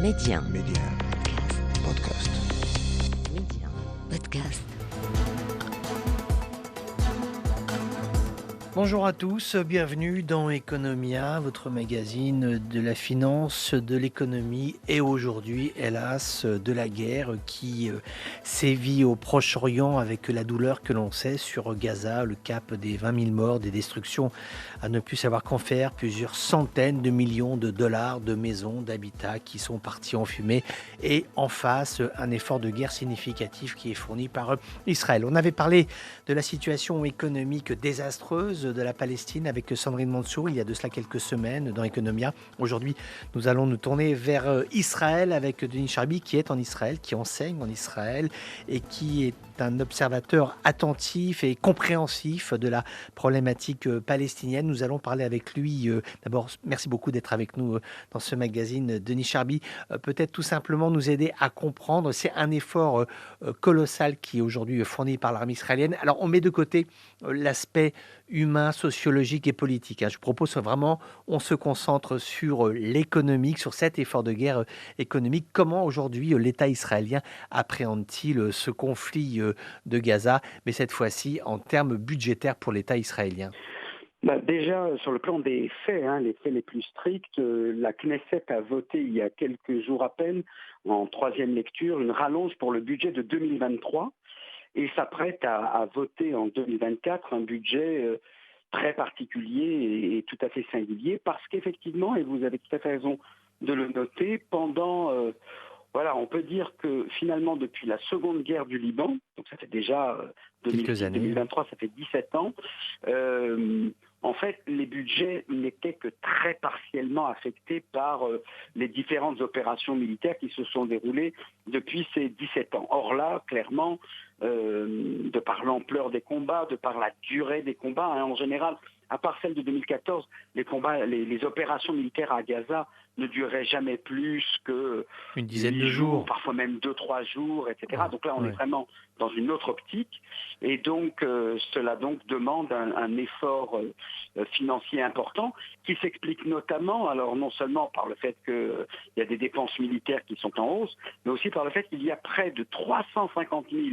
Média. Média. Podcast. Média. Podcast. Bonjour à tous, bienvenue dans Economia, votre magazine de la finance, de l'économie et aujourd'hui, hélas, de la guerre qui sévit au Proche-Orient avec la douleur que l'on sait sur Gaza, le cap des 20 000 morts, des destructions à ne plus savoir qu'en faire, plusieurs centaines de millions de dollars de maisons, d'habitats qui sont partis en fumée et en face, un effort de guerre significatif qui est fourni par Israël. On avait parlé de la situation économique désastreuse de la Palestine avec Sandrine Mansour il y a de cela quelques semaines dans Economia. Aujourd'hui, nous allons nous tourner vers Israël avec Denis Charby qui est en Israël, qui enseigne en Israël et qui est un observateur attentif et compréhensif de la problématique palestinienne. Nous allons parler avec lui. D'abord, merci beaucoup d'être avec nous dans ce magazine, Denis Charby. Peut-être tout simplement nous aider à comprendre. C'est un effort colossal qui est aujourd'hui fourni par l'armée israélienne. Alors, on met de côté l'aspect humain, sociologique et politique. Je propose vraiment, on se concentre sur l'économique, sur cet effort de guerre économique. Comment aujourd'hui l'État israélien appréhende-t-il ce conflit de Gaza, mais cette fois-ci en termes budgétaires pour l'État israélien? Déjà, sur le plan des faits, les faits les plus stricts, la Knesset a voté il y a quelques jours à peine, en troisième lecture, une rallonge pour le budget de 2023 et s'apprête à voter en 2024 un budget très particulier et tout à fait singulier parce qu'effectivement, et vous avez tout à fait raison de le noter, pendant... on peut dire que finalement, depuis la seconde guerre du Liban, donc ça fait déjà Quelques années. 2023, ça fait 17 ans, en fait, les budgets n'étaient que très partiellement affectés par les différentes opérations militaires qui se sont déroulées depuis ces 17 ans. Or là, clairement, de par l'ampleur des combats, de par la durée des combats, en général, à part celle de 2014, les opérations militaires à Gaza ne duraient jamais plus que une dizaine 8 de jours, parfois même 2-3 jours, etc. Donc là, on est vraiment dans une autre optique. Et donc, cela donc demande un effort financier important qui s'explique notamment, alors non seulement par le fait qu'il y a des dépenses militaires qui sont en hausse, mais aussi par le fait qu'il y a près de 350 000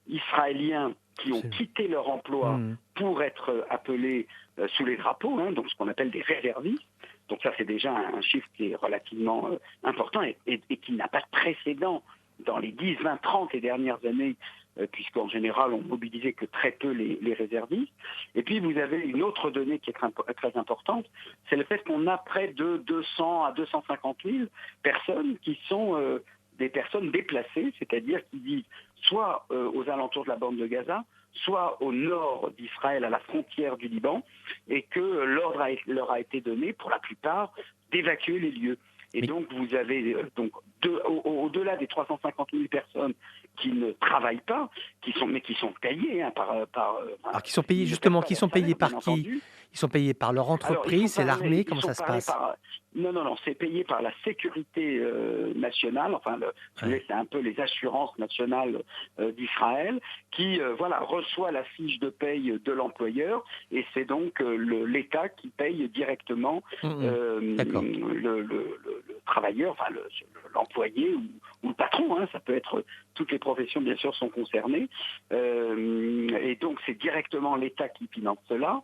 Israéliens qui ont quitté leur emploi pour être appelés sous les drapeaux, donc ce qu'on appelle des réservistes. Donc ça, c'est déjà un chiffre qui est relativement important et qui n'a pas de précédent dans les 10, 20, 30 et dernières années, puisqu'en général, on mobilisait que très peu les réservistes. Et puis, vous avez une autre donnée qui est très importante, c'est le fait qu'on a près de 200 à 250 000 personnes qui sont des personnes déplacées, c'est-à-dire qui vivent soit aux alentours de la bande de Gaza, soit au nord d'Israël, à la frontière du Liban, et que l'ordre leur a été donné, pour la plupart, d'évacuer les lieux. Et donc, vous avez au-delà des 350 000 personnes qui ne travaillent pas, mais qui sont payées alors, qui sont payés justement, qui sont payés par qui? Ils sont payés par leur entreprise, c'est l'armée, comment ça se passe? Non, c'est payé par la sécurité nationale, c'est un peu les assurances nationales d'Israël, qui reçoit la fiche de paye de l'employeur, et c'est donc l'État qui paye directement le travailleur, l'employé ou le patron, ça peut être, toutes les professions bien sûr sont concernées, et donc c'est directement l'État qui finance cela,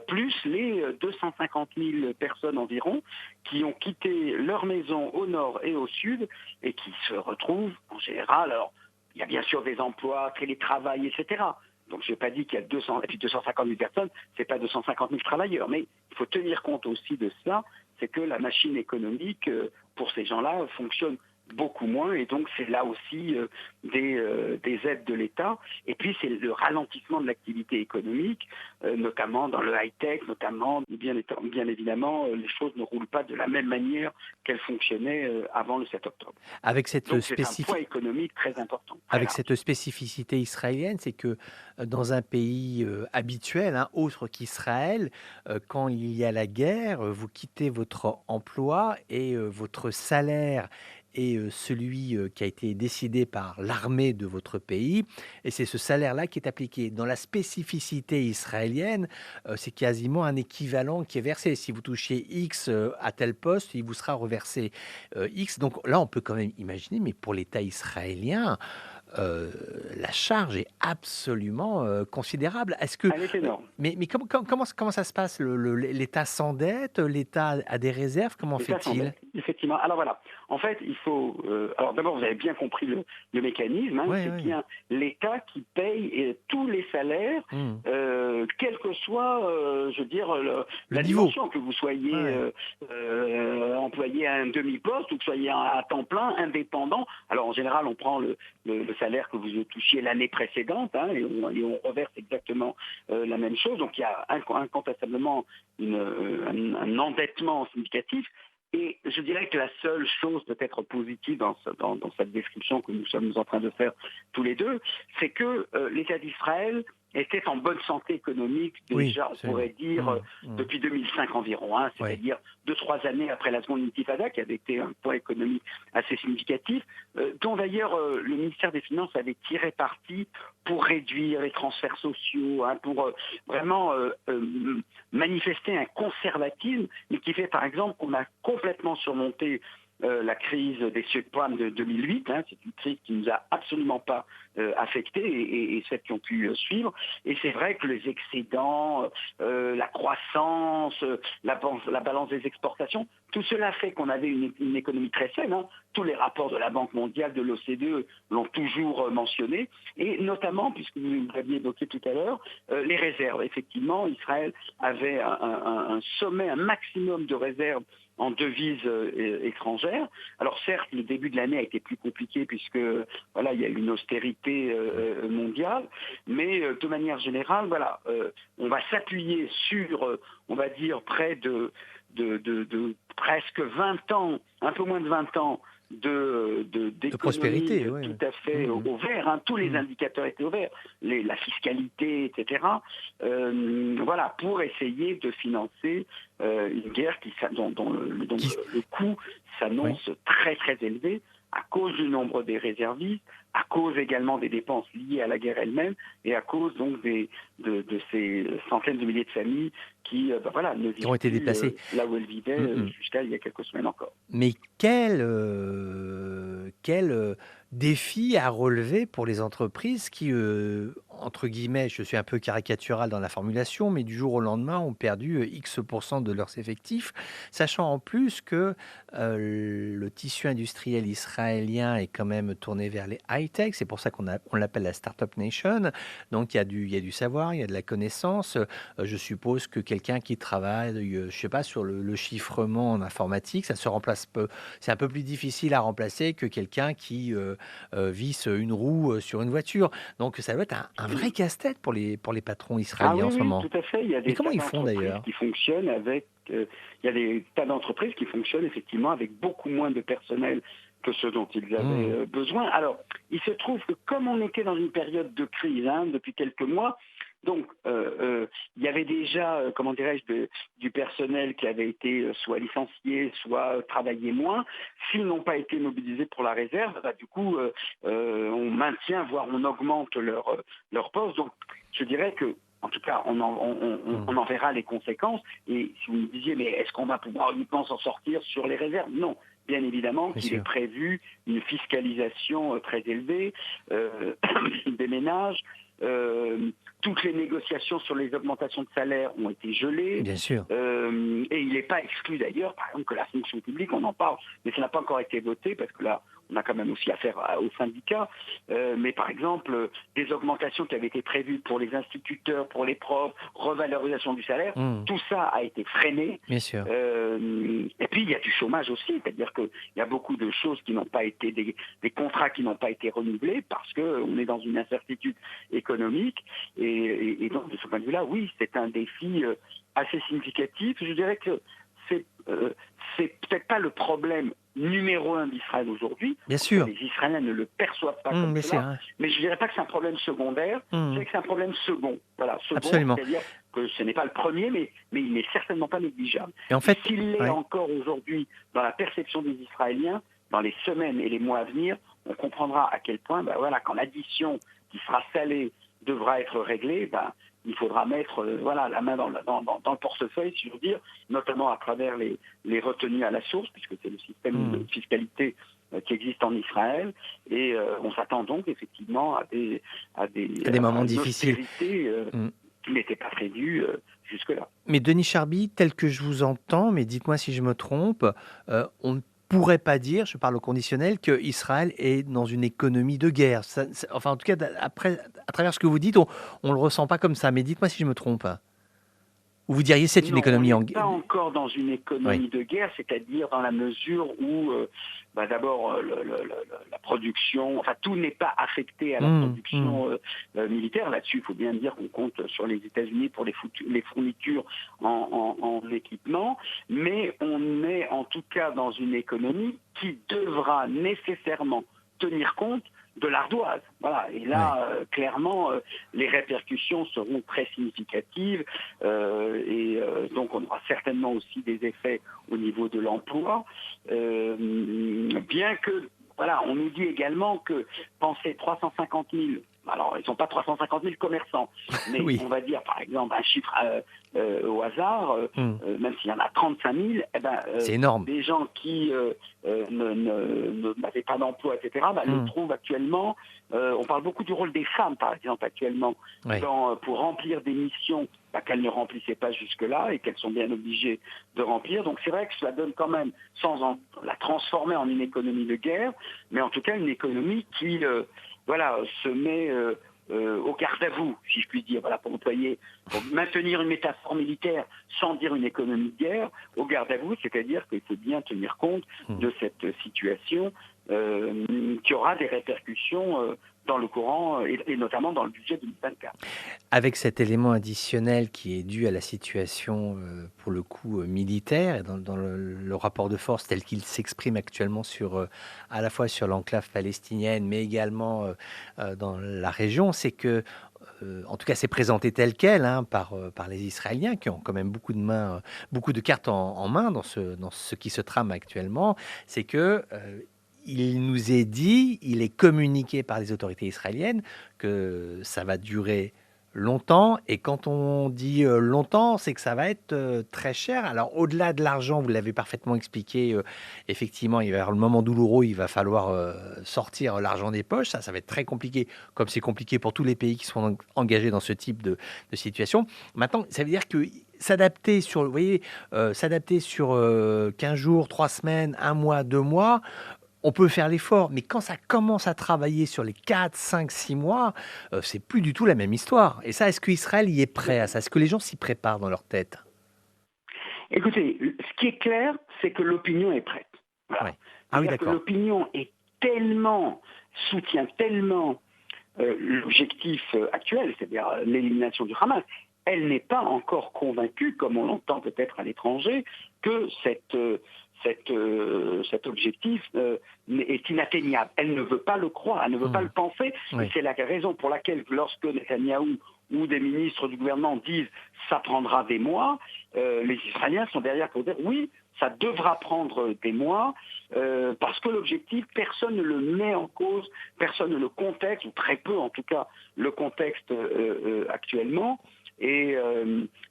plus les 250 000 personnes environ qui ont quitté leur maison au nord et au sud et qui se retrouvent en général, alors il y a bien sûr des emplois, télétravail, etc. Donc je n'ai pas dit qu'il y a 250 000 personnes, c'est pas 250 000 travailleurs, mais il faut tenir compte aussi de cela, c'est que la machine économique pour ces gens-là fonctionne beaucoup moins, et donc c'est là aussi des aides de l'État, et puis c'est le ralentissement de l'activité économique, notamment dans le high-tech, notamment, bien évidemment, les choses ne roulent pas de la même manière qu'elles fonctionnaient avant le 7 octobre. Avec cette donc c'est un poids économique très important. Avec cette spécificité israélienne, c'est que dans un pays habituel, autre qu'Israël, quand il y a la guerre, vous quittez votre emploi et votre salaire est celui qui a été décidé par l'armée de votre pays, et c'est ce salaire-là qui est appliqué. Dans la spécificité israélienne, c'est quasiment un équivalent qui est versé. Si vous touchez X à tel poste, il vous sera reversé X. Donc là, on peut quand même imaginer, mais pour l'État israélien, euh, la charge est absolument considérable. Est-ce que, Elle est énorme. mais comment ça se passe? L'État s'endette, l'État a des réserves, comment L'État fait-il? s'endette, effectivement. Alors voilà, en fait, il faut... alors d'abord, vous avez bien compris le mécanisme, hein, Oui, c'est oui. bien l'État qui paye tous les salaires, Hmm. quel que soit, je veux dire, Le la niveau. dimension, que vous soyez Ouais. employé à un demi-poste ou que vous soyez à temps plein, indépendant. Alors en général, on prend le salaire que vous touchiez l'année précédente, hein, et on reverse exactement la même chose. Donc il y a incontestablement un endettement significatif. Et je dirais que la seule chose peut-être positive dans cette description que nous sommes en train de faire tous les deux, c'est que l'État d'Israël était en bonne santé économique Oui, déjà, on absolument. pourrait dire, Hmm. depuis 2005 environ, hein, Oui. c'est-à-dire 2-3 années après la seconde intifada, qui avait été un point économique assez significatif, dont d'ailleurs le ministère des Finances avait tiré parti pour réduire les transferts sociaux, hein, pour vraiment manifester un conservatisme, mais qui fait par exemple qu'on a complètement surmonté la crise des subprimes de 2008, hein, c'est une crise qui nous a absolument pas affectés et celles qui ont pu suivre. Et c'est vrai que les excédents, la croissance, la balance des exportations, tout cela fait qu'on avait une économie très saine. Hein. Tous les rapports de la Banque mondiale, de l'OCDE l'ont toujours mentionné, et notamment, puisque vous l'aviez évoqué tout à l'heure, les réserves. Effectivement, Israël avait un sommet, un maximum de réserves en devises étrangères. Alors certes, le début de l'année a été plus compliqué puisque voilà, il y a eu une austérité mondiale, mais de manière générale, voilà, on va s'appuyer sur, on va dire, près de presque 20 ans, un peu moins de 20 ans d'économie prospérité, oui. tout à fait au vert, hein, tous les indicateurs étaient au vert, la fiscalité, etc. Voilà, pour essayer de financer une guerre dont le coût s'annonce très très élevé à cause du nombre des réservistes, à cause également des dépenses liées à la guerre elle-même et à cause donc de ces centaines de milliers de familles qui ne vivent ont été plus, déplacées. là où elles vivaient jusqu'à il y a quelques semaines encore. Mais quel défi à relever pour les entreprises qui, entre guillemets, je suis un peu caricatural dans la formulation, mais du jour au lendemain ont perdu X% de leurs effectifs, sachant en plus que le tissu industriel israélien est quand même tourné vers les high-tech, c'est pour ça on l'appelle la Startup Nation, donc il y a du savoir, il y a de la connaissance. Je suppose que quelqu'un qui travaille, je sais pas, sur le chiffrement en informatique, ça se remplace peu. C'est un peu plus difficile à remplacer que quelqu'un qui visse une roue sur une voiture. Donc ça doit être un vrai casse-tête pour les patrons israéliens en ce moment. Tout à fait. Il y a Mais des comment tas ils font d'entreprises d'ailleurs? qui fonctionnent avec. Il y a des tas d'entreprises qui fonctionnent effectivement avec beaucoup moins de personnel que ce dont ils avaient besoin. Alors, il se trouve que comme on était dans une période de crise depuis quelques mois, donc il y avait déjà, comment dirais-je, du personnel qui avait été soit licencié, soit travaillé moins. S'ils n'ont pas été mobilisés pour la réserve, du coup, on maintient, voire on augmente leur poste. Donc, je dirais que en tout cas, on en verra les conséquences. Et si vous me disiez, mais est-ce qu'on va pouvoir uniquement s'en sortir sur les réserves? Non. Bien évidemment qu'il est prévu une fiscalisation très élevée des ménages. Toutes les négociations sur les augmentations de salaire ont été gelées. Bien sûr. Et il n'est pas exclu d'ailleurs, par exemple, que la fonction publique, on en parle, mais ça n'a pas encore été voté parce que là, on a quand même aussi affaire aux syndicats. Mais par exemple, des augmentations qui avaient été prévues pour les instituteurs, pour les profs, revalorisation du salaire, tout ça a été freiné. Bien sûr. Et puis, il y a du chômage aussi, c'est-à-dire qu'il y a beaucoup de choses qui n'ont pas été, des contrats qui n'ont pas été renouvelés parce qu'on est dans une incertitude économique. Et donc, de ce point de vue-là, oui, c'est un défi assez significatif. Je dirais que c'est peut-être pas le problème numéro 1 d'Israël aujourd'hui. Bien sûr. Les Israéliens ne le perçoivent pas comme cela. Mais je dirais pas que c'est un problème secondaire. Je dirais que c'est un problème second. Voilà, second, absolument. C'est-à-dire que ce n'est pas le premier, mais il n'est certainement pas négligeable. Et en fait, s'il est encore aujourd'hui dans la perception des Israéliens, dans les semaines et les mois à venir, on comprendra à quel point, quand l'addition qui sera salée devra être réglée, il faudra mettre la main dans le portefeuille, si je veux dire, notamment à travers les retenues à la source, puisque c'est le système de fiscalité qui existe en Israël, et on s'attend donc effectivement à des moments difficiles qui n'étaient pas prévus jusque-là. Mais Denis Charby, tel que je vous entends, mais dites-moi si je me trompe, on ne pourrait pas dire, je parle au conditionnel, qu'Israël est dans une économie de guerre. Enfin, en tout cas, à travers ce que vous dites, on ne le ressent pas comme ça. Mais dites-moi si je me trompe. Ou vous diriez c'est une économie en guerre? Pas encore dans une économie de guerre, c'est-à-dire dans la mesure où d'abord la production, tout n'est pas affecté à la production militaire. Là-dessus, il faut bien dire qu'on compte sur les États-Unis pour les fournitures en équipement, mais on est en tout cas dans une économie qui devra nécessairement tenir compte de l'ardoise. Voilà. Et là, clairement, les répercussions seront très significatives et donc on aura certainement aussi des effets au niveau de l'emploi. Bien que, on nous dit également que pensez 350 000, alors ils ne sont pas 350 000 commerçants, mais on va dire par exemple un chiffre au hasard, même s'il y en a 35 000, c'est énorme. Des gens qui n'avaient pas d'emploi, etc., le trouvent actuellement. On parle beaucoup du rôle des femmes, par exemple, actuellement, pour remplir des missions qu'elles ne remplissaient pas jusque-là et qu'elles sont bien obligées de remplir. Donc c'est vrai que cela donne quand même, sans la transformer en une économie de guerre, mais en tout cas une économie qui se met au garde à vous, si je puis dire, pour maintenir une métaphore militaire sans dire une économie de guerre, au garde à vous, c'est-à-dire qu'il faut bien tenir compte de cette situation qui aura des répercussions dans le courant et notamment dans le budget 2024. Avec cet élément additionnel qui est dû à la situation, pour le coup, militaire, et dans le rapport de force tel qu'il s'exprime actuellement à la fois sur l'enclave palestinienne, mais également dans la région, c'est que, en tout cas, c'est présenté tel quel par les Israéliens qui ont quand même beaucoup de cartes en main dans ce qui se trame actuellement, c'est que il nous est dit, il est communiqué par les autorités israéliennes que ça va durer longtemps. Et quand on dit longtemps, c'est que ça va être très cher. Alors, au-delà de l'argent, vous l'avez parfaitement expliqué, effectivement, il va y avoir le moment douloureux, il va falloir sortir l'argent des poches. Ça va être très compliqué, comme c'est compliqué pour tous les pays qui sont engagés dans ce type de situation. Maintenant, ça veut dire que s'adapter sur 15 jours, 3 semaines, 1 mois, 2 mois, on peut faire l'effort, mais quand ça commence à travailler sur les 4, 5, 6 mois, c'est plus du tout la même histoire. Et ça, est-ce qu'Israël y est prêt à ça? Est-ce que les gens s'y préparent dans leur tête? Écoutez, ce qui est clair, c'est que l'opinion est prête. Voilà. Ah oui, d'accord. L'opinion soutient tellement l'objectif actuel, c'est-à-dire l'élimination du Hamas. Elle n'est pas encore convaincue, comme on l'entend peut-être à l'étranger, que cet objectif est inatteignable. Elle ne veut pas le croire, elle ne veut pas le penser. Et c'est la raison pour laquelle, lorsque Netanyahou ou des ministres du gouvernement disent « ça prendra des mois », les Israéliens sont derrière pour dire « oui, ça devra prendre des mois », parce que l'objectif, personne ne le met en cause, personne ne le contexte, ou très peu en tout cas, le contexte actuellement. Et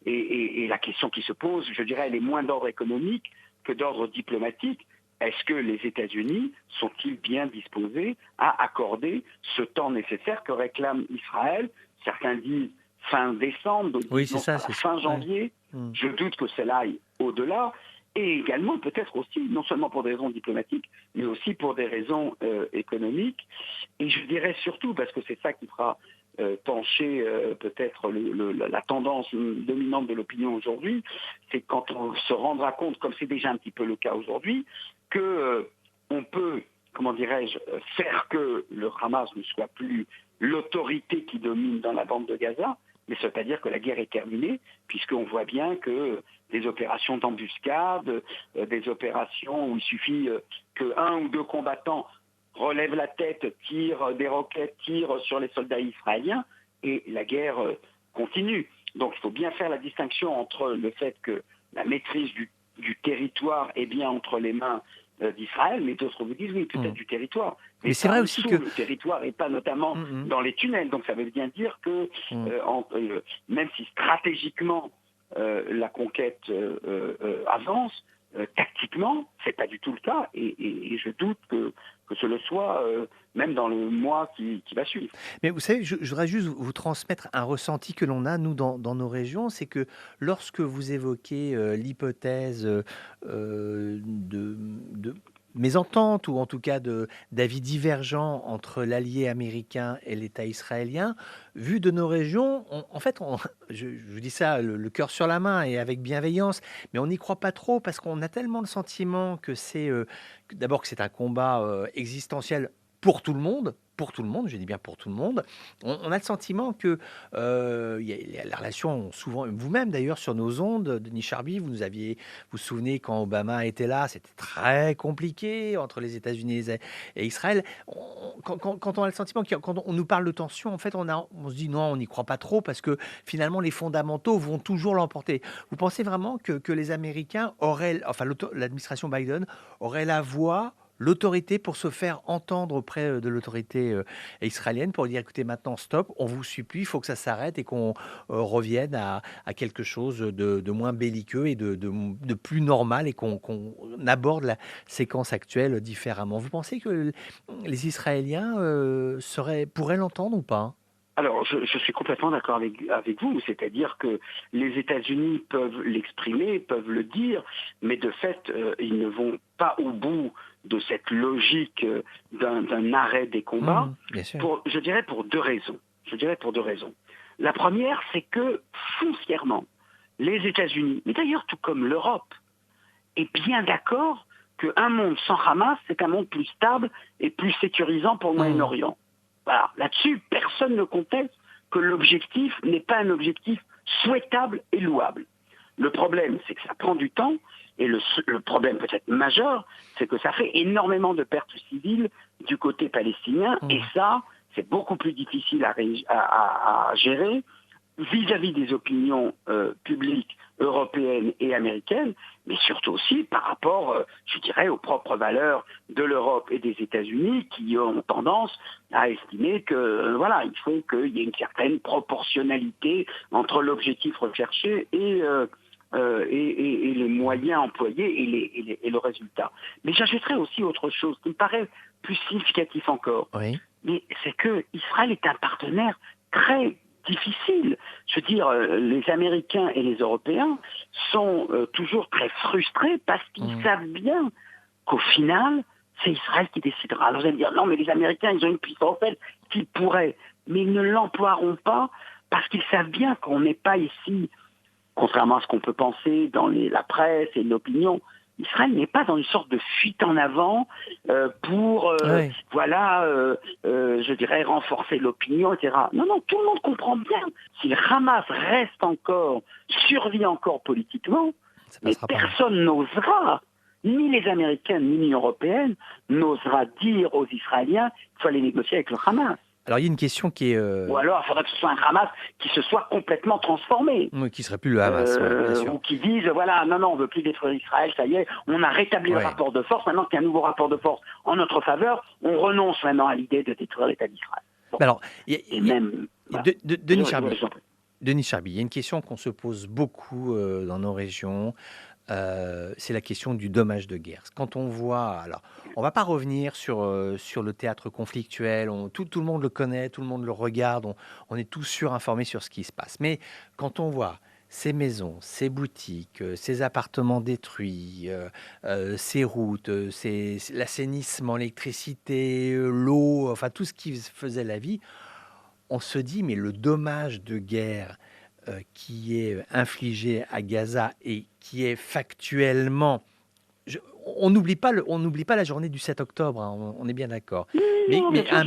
la question qui se pose, je dirais, elle est moins d'ordre économique que d'ordre diplomatique. Est-ce que les États-Unis sont-ils bien disposés à accorder ce temps nécessaire que réclame Israël? Certains disent fin décembre, d'autres disent fin janvier. Je doute que cela aille au-delà. Et également, peut-être aussi, non seulement pour des raisons diplomatiques, mais aussi pour des raisons économiques. Et je dirais surtout, parce que c'est ça qui fera pencher peut-être la tendance dominante de l'opinion aujourd'hui, c'est quand on se rendra compte, comme c'est déjà un petit peu le cas aujourd'hui, que on peut, comment dirais-je, faire que le Hamas ne soit plus l'autorité qui domine dans la bande de Gaza, mais ça ne veut pas dire que la guerre est terminée, puisqu'on voit bien que des opérations d'embuscade, des opérations où il suffit qu'un ou deux combattants relèvent la tête, tirent des roquettes, tirent sur les soldats israéliens, et la guerre continue. Donc il faut bien faire la distinction entre le fait que la maîtrise du territoire est bien entre les mains d'Israël, mais d'autres vous disent oui, peut-être du territoire. Mais c'est vrai aussi que le territoire et pas notamment dans les tunnels. Donc ça veut bien dire que même si stratégiquement la conquête avance, tactiquement, c'est pas du tout le cas, et je doute que ce le soit même dans le mois qui va suivre. Mais vous savez, je voudrais juste vous transmettre un ressenti que l'on a, nous, dans nos régions, c'est que lorsque vous évoquez l'hypothèse de mésentente, ou en tout cas d'avis divergents entre l'allié américain et l'État israélien, vu de nos régions, en fait, je vous dis ça le cœur sur la main et avec bienveillance, mais on n'y croit pas trop parce qu'on a tellement le sentiment que d'abord que c'est un combat existentiel pour tout le monde, je dis bien pour tout le monde. On a le sentiment que la relation, souvent, vous-même d'ailleurs sur nos ondes, Denis Charby, vous vous souvenez quand Obama était là, c'était très compliqué entre les États-Unis et Israël. Quand on a le sentiment, quand on nous parle de tension, en fait, on se dit non, on n'y croit pas trop parce que finalement les fondamentaux vont toujours l'emporter. Vous pensez vraiment que les Américains l'administration Biden aurait la voix, l'autorité pour se faire entendre auprès de l'autorité israélienne pour dire écoutez, maintenant stop, on vous supplie, il faut que ça s'arrête et qu'on revienne à quelque chose de moins belliqueux et de plus normal, et qu'on aborde la séquence actuelle différemment. Vous pensez que les Israéliens pourraient l'entendre ou pas? Alors, je suis complètement d'accord avec vous, c'est-à-dire que les États-Unis peuvent l'exprimer, peuvent le dire, mais de fait, ils ne vont pas au bout de cette logique d'un arrêt des combats, je dirais pour deux raisons. La première, c'est que foncièrement, les États-Unis, mais d'ailleurs tout comme l'Europe, est bien d'accord qu'un monde sans Hamas, c'est un monde plus stable et plus sécurisant pour le Moyen-Orient. Voilà. Là-dessus, personne ne conteste que l'objectif n'est pas un objectif souhaitable et louable. Le problème, c'est que ça prend du temps, et le problème peut-être majeur, c'est que ça fait énormément de pertes civiles du côté palestinien, et ça, c'est beaucoup plus difficile à gérer vis-à-vis des opinions publiques européennes et américaines, mais surtout aussi par rapport, je dirais, aux propres valeurs de l'Europe et des États-Unis, qui ont tendance à estimer que, il faut qu'il y ait une certaine proportionnalité entre l'objectif recherché et les moyens employés et le résultat. Mais j'ajouterais aussi autre chose qui me paraît plus significatif encore. Oui. Mais c'est que Israël est un partenaire très difficile. Je veux dire, les Américains et les Européens sont toujours très frustrés parce qu'ils savent bien qu'au final, c'est Israël qui décidera. Alors vous allez me dire, non, mais les Américains, ils ont une puissance telle qu'ils pourraient, mais ils ne l'emploieront pas parce qu'ils savent bien qu'on n'est pas ici, contrairement à ce qu'on peut penser dans la presse et l'opinion, Israël n'est pas dans une sorte de fuite en avant pour, je dirais, renforcer l'opinion, etc. Non, tout le monde comprend bien. Si le Hamas survit encore politiquement, mais personne n'osera, ni les Américains, ni l'Union européenne, n'osera dire aux Israéliens qu'il faut aller négocier avec le Hamas. Alors, il y a une question qui est... Ou alors, il faudrait que ce soit un Hamas qui se soit complètement transformé. Oui, qui ne serait plus le Hamas, bien sûr. Ou qui disent, non, on ne veut plus détruire Israël, ça y est, on a rétabli le rapport de force, maintenant qu'il y a un nouveau rapport de force en notre faveur, on renonce maintenant à l'idée de détruire l'État d'Israël. Bon. Alors, Denis Charby, il y a une question qu'on se pose beaucoup dans nos régions, c'est la question du dommage de guerre. Quand on voit, alors, on va pas revenir sur le théâtre conflictuel, tout le monde le connaît, tout le monde le regarde, on est tous surinformés sur ce qui se passe. Mais quand on voit ces maisons, ces boutiques, ces appartements détruits, ces routes, l'assainissement, l'électricité, l'eau, enfin tout ce qui faisait la vie, on se dit, mais le dommage de guerre qui est infligé à Gaza et qui est factuellement... on n'oublie pas la journée du 7 octobre, hein, on est bien d'accord. Mais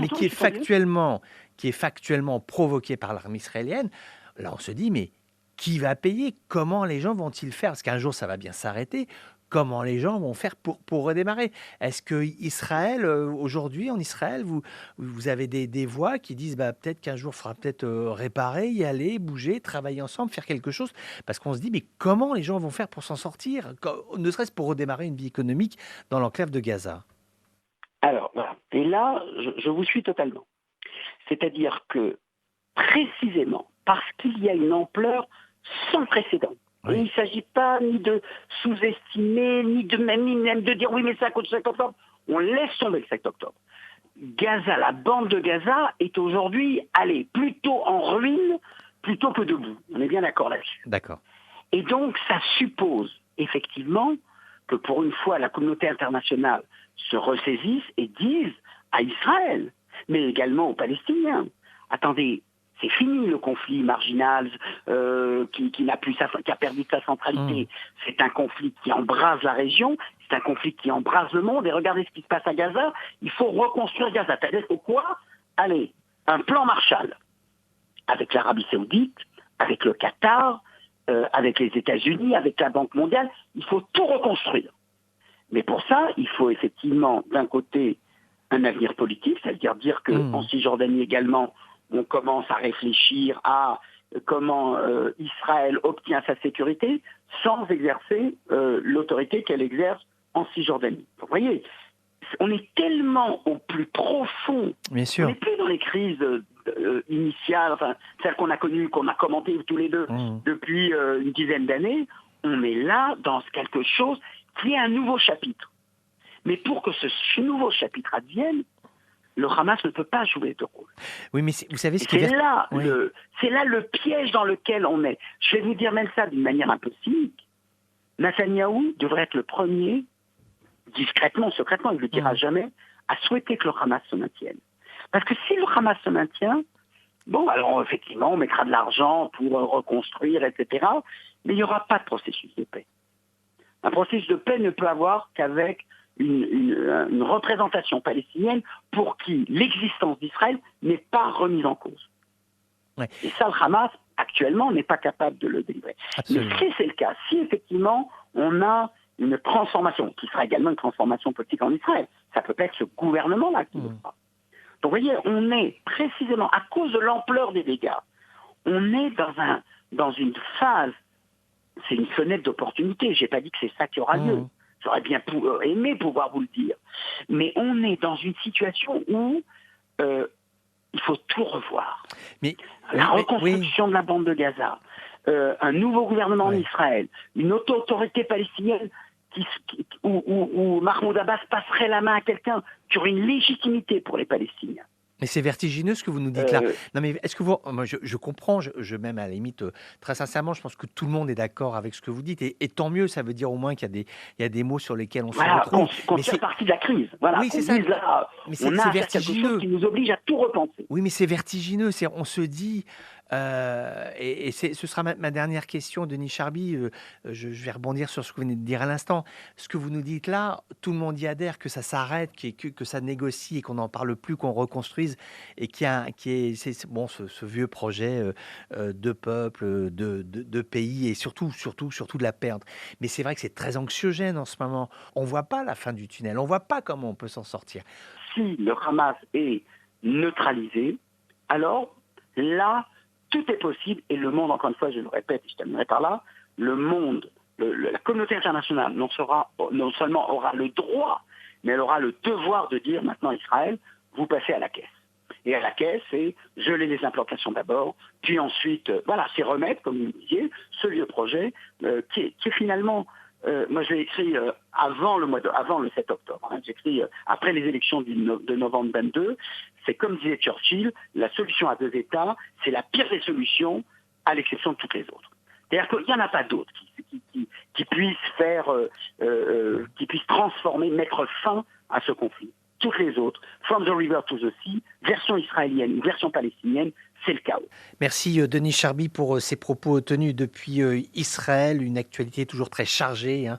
qui est factuellement provoqué par l'armée israélienne, là on se dit, mais qui va payer? Comment les gens vont-ils faire? Parce qu'un jour ça va bien s'arrêter. comment les gens vont faire pour redémarrer. Est-ce que Israël, aujourd'hui, en Israël, vous avez des voix qui disent peut-être qu'un jour, il faudra peut-être réparer, y aller, bouger, travailler ensemble, faire quelque chose, parce qu'on se dit, mais comment les gens vont faire pour s'en sortir, ne serait-ce pour redémarrer une vie économique dans l'enclave de Gaza? Alors, voilà. Et là, je vous suis totalement. C'est-à-dire que, précisément, parce qu'il y a une ampleur sans précédent, et il ne s'agit pas ni de sous-estimer, ni même de dire oui, mais c'est à cause du 7 octobre. On laisse tomber le 7 octobre. Gaza, la bande de Gaza, est aujourd'hui, plutôt en ruine, plutôt que debout. On est bien d'accord là-dessus. D'accord. Et donc, ça suppose, effectivement, que pour une fois, la communauté internationale se ressaisisse et dise à Israël, mais également aux Palestiniens, attendez, c'est fini le conflit marginal qui a perdu sa centralité. C'est un conflit qui embrase la région, c'est un conflit qui embrase le monde. Et regardez ce qui se passe à Gaza. Il faut reconstruire Gaza. C'est-à-dire que quoi? Allez, un plan Marshall avec l'Arabie Saoudite, avec le Qatar, avec les États-Unis, avec la Banque mondiale. Il faut tout reconstruire. Mais pour ça, il faut effectivement, d'un côté, un avenir politique, c'est-à-dire dire qu'en Cisjordanie également, on commence à réfléchir à comment Israël obtient sa sécurité sans exercer l'autorité qu'elle exerce en Cisjordanie. Vous voyez, on est tellement au plus profond. Bien sûr. On n'est plus dans les crises initiales, enfin, celles qu'on a connues, qu'on a commentées tous les deux depuis une dizaine d'années. On est là dans quelque chose qui est un nouveau chapitre. Mais pour que ce nouveau chapitre advienne, le Hamas ne peut pas jouer de rôle. Oui, mais vous savez ce qui c'est est... là le piège dans lequel on est. Je vais vous dire même ça d'une manière un peu cynique. Netanyahou devrait être le premier, discrètement, secrètement, il ne le dira jamais, à souhaiter que le Hamas se maintienne. Parce que si le Hamas se maintient, bon, alors effectivement, on mettra de l'argent pour reconstruire, etc. Mais il n'y aura pas de processus de paix. Un processus de paix ne peut avoir qu'avec une représentation palestinienne pour qui l'existence d'Israël n'est pas remise en cause. Ouais. Et ça, le Hamas, actuellement, n'est pas capable de le délivrer. Absolument. Mais si c'est le cas, si effectivement on a une transformation, qui sera également une transformation politique en Israël, ça peut pas être ce gouvernement-là qui le fera. Donc vous voyez, on est précisément, à cause de l'ampleur des dégâts, on est dans une phase, c'est une fenêtre d'opportunité, j'ai pas dit que c'est ça qui aura lieu. J'aurais bien aimé pouvoir vous le dire. Mais on est dans une situation où il faut tout revoir. La reconstruction de la bande de Gaza, un nouveau gouvernement en Israël, une autorité palestinienne où Mahmoud Abbas passerait la main à quelqu'un qui aurait une légitimité pour les Palestiniens. Mais c'est vertigineux ce que vous nous dites là. Non mais est-ce que vous... Moi je comprends, je même à la limite, très sincèrement, je pense que tout le monde est d'accord avec ce que vous dites. Et tant mieux, ça veut dire au moins qu'il y a des mots sur lesquels on se retrouve. Qu'on fait partie de la crise. Voilà, oui, c'est ça. Là, mais on a vertigineux. Quelque chose qui nous oblige à tout repenser. Oui, mais c'est vertigineux. On se dit... et ce sera ma dernière question, Denis Charby. Je vais rebondir sur ce que vous venez de dire à l'instant. Ce que vous nous dites là, tout le monde y adhère, que ça s'arrête, que ça négocie et qu'on n'en parle plus, qu'on reconstruise et ce vieux projet de peuple, de pays et surtout de la perdre. Mais c'est vrai que c'est très anxiogène en ce moment. On voit pas la fin du tunnel. On voit pas comment on peut s'en sortir. Si le Hamas est neutralisé, alors là, tout est possible et le monde, encore une fois, je le répète et je terminerai par là, le monde, la communauté internationale non seulement aura le droit, mais elle aura le devoir de dire maintenant à Israël, vous passez à la caisse. Et à la caisse, c'est geler les implantations d'abord, puis ensuite, c'est remettre, comme vous le disiez, ce vieux projet qui est finalement... moi, je l'ai écrit avant le 7 octobre. J'ai écrit après les élections de novembre 22. C'est comme disait Churchill, la solution à deux États, c'est la pire des solutions, à l'exception de toutes les autres. C'est-à-dire qu'il n'y en a pas d'autres qui puissent transformer, mettre fin à ce conflit. Toutes les autres, From the River to the Sea, version israélienne ou version palestinienne, c'est le chaos. Merci Denis Charby pour ces propos tenus depuis Israël, une actualité toujours très chargée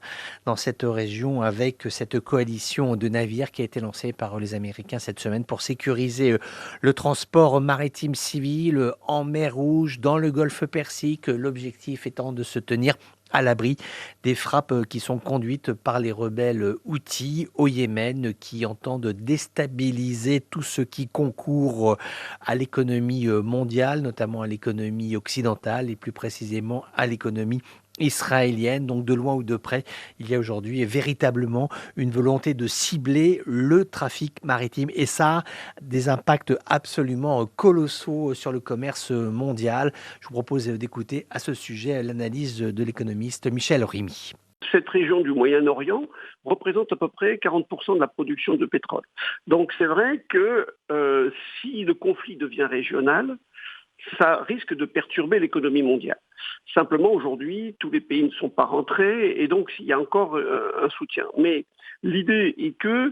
dans cette région avec cette coalition de navires qui a été lancée par les Américains cette semaine pour sécuriser le transport maritime civil en mer Rouge, dans le golfe Persique, l'objectif étant de se tenir à l'abri des frappes qui sont conduites par les rebelles Houthis au Yémen qui entendent déstabiliser tout ce qui concourt à l'économie mondiale, notamment à l'économie occidentale et plus précisément à l'économie israélienne. Donc de loin ou de près, il y a aujourd'hui véritablement une volonté de cibler le trafic maritime et ça a des impacts absolument colossaux sur le commerce mondial. Je vous propose d'écouter à ce sujet l'analyse de l'économiste Michel Remy. Cette région du Moyen-Orient représente à peu près 40% de la production de pétrole. Donc c'est vrai que si le conflit devient régional, ça risque de perturber l'économie mondiale. Simplement, aujourd'hui, tous les pays ne sont pas rentrés et donc il y a encore un soutien. Mais l'idée est que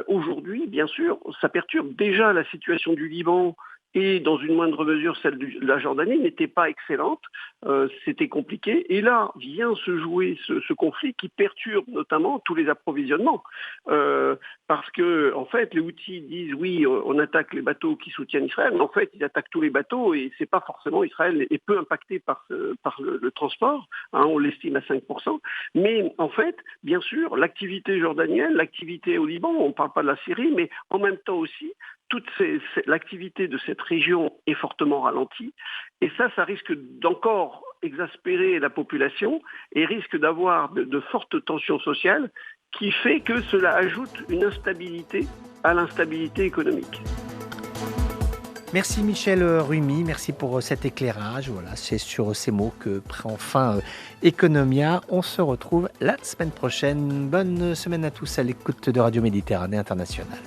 aujourd'hui, bien sûr, ça perturbe déjà la situation du Liban et dans une moindre mesure celle de la Jordanie n'était pas excellente, c'était compliqué. Et là vient se jouer ce conflit qui perturbe notamment tous les approvisionnements. Parce que en fait les Houthis disent oui, on attaque les bateaux qui soutiennent Israël, mais en fait ils attaquent tous les bateaux et c'est pas forcément Israël est peu impacté par le transport, hein, on l'estime à 5%. Mais en fait, bien sûr, l'activité jordanienne, l'activité au Liban, on ne parle pas de la Syrie, mais en même temps aussi, l'activité de cette région est fortement ralentie et ça risque d'encore exaspérer la population et risque d'avoir de fortes tensions sociales qui fait que cela ajoute une instabilité à l'instabilité économique. Merci Michel Remy, merci pour cet éclairage. Voilà, c'est sur ces mots que prend fin Economia. On se retrouve la semaine prochaine. Bonne semaine à tous à l'écoute de Radio Méditerranée Internationale.